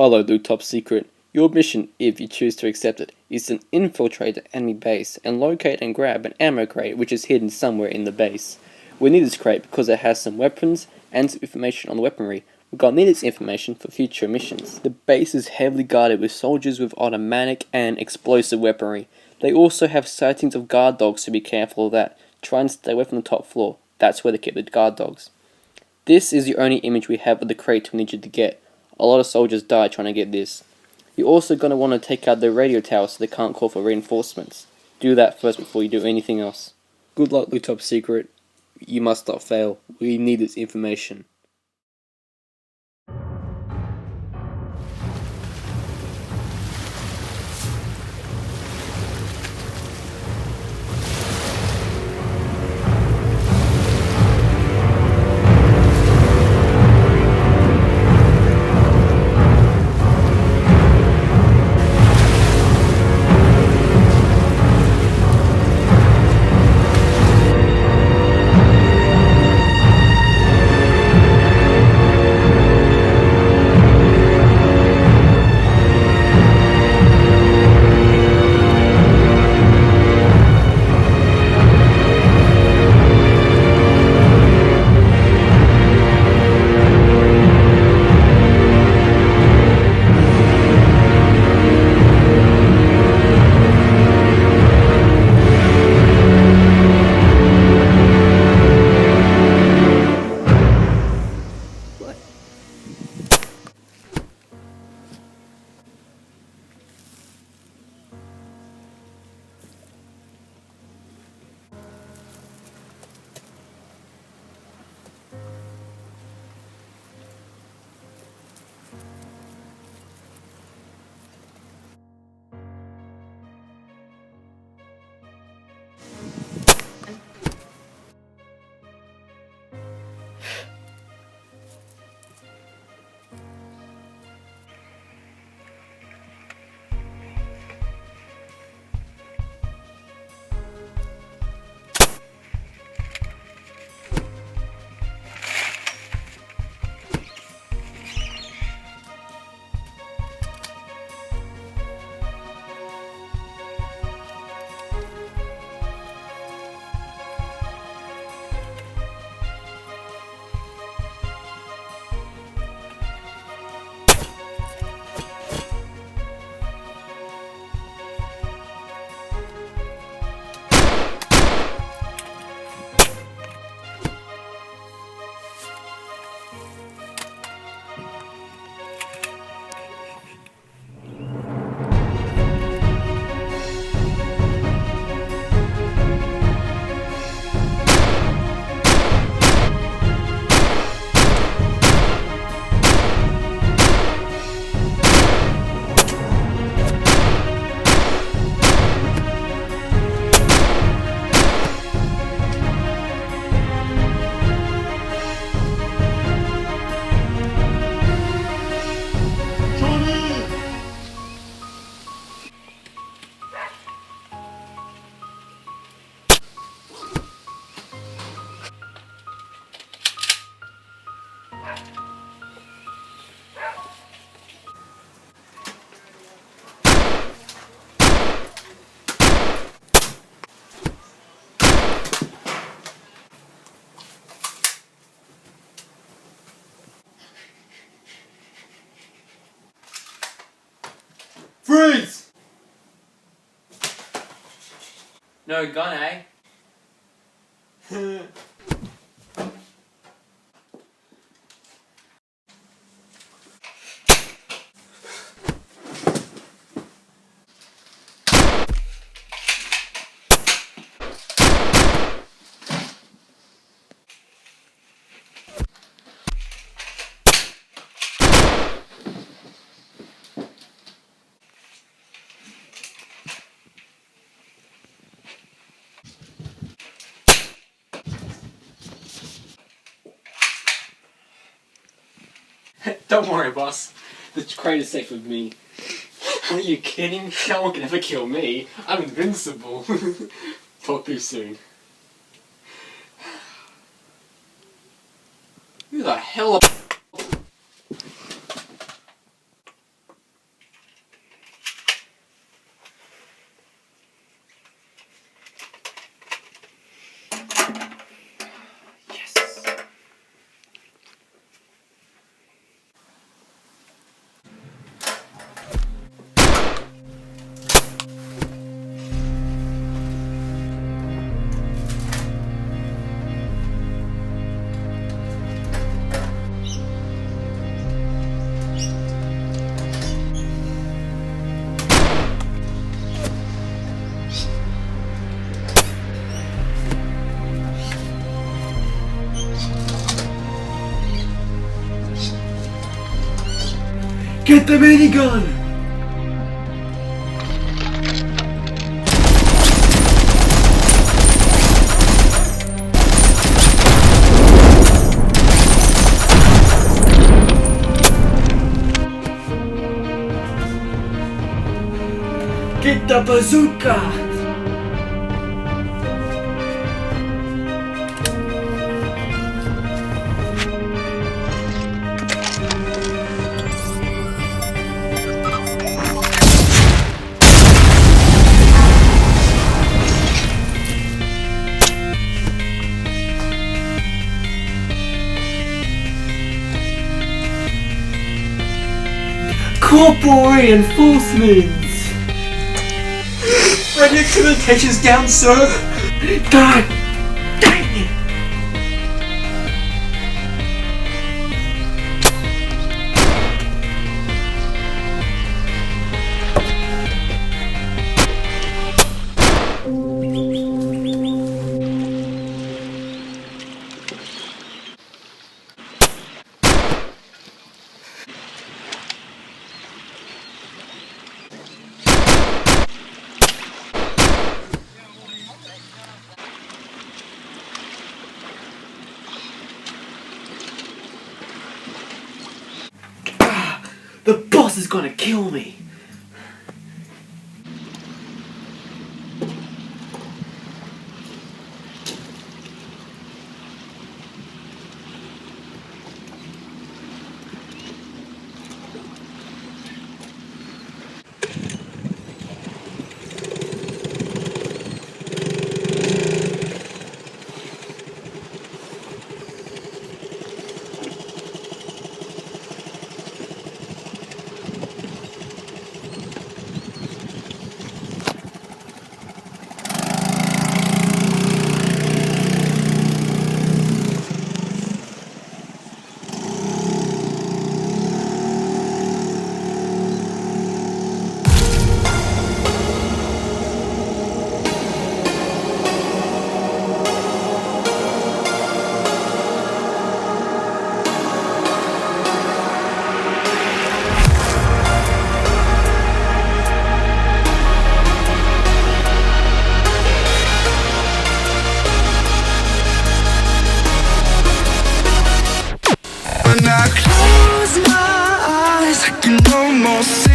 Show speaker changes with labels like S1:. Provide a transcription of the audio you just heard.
S1: Hello, the top secret. Your mission, if you choose to accept it, is to infiltrate the enemy base and locate and grab an ammo crate which is hidden somewhere in the base. We need this crate because it has some weapons and some information on the weaponry. We're gonna need this information for future missions. The base is heavily guarded with soldiers with automatic and explosive weaponry. They also have sightings of guard dogs, so be careful of that. Try and stay away from the top floor. That's where they keep the guard dogs. This is the only image we have of the crate we need you to get. A lot of soldiers die trying to get this. You're also going to want to take out the radio tower so they can't call for reinforcements. Do that first before you do anything else. Good luck, Blue Top Secret. You must not fail. We need this information.
S2: Freeze!
S1: No gun, eh? Don't worry, boss. The crate is safe with me. Are you kidding? No one can ever kill me. I'm invincible. Talk to you soon. Who the hell
S2: Get the minigun! Get the bazooka! Corporal reinforcements! Bring your communications down, sir! God dang it! The boss is gonna kill me!
S3: When I close my eyes, I can almost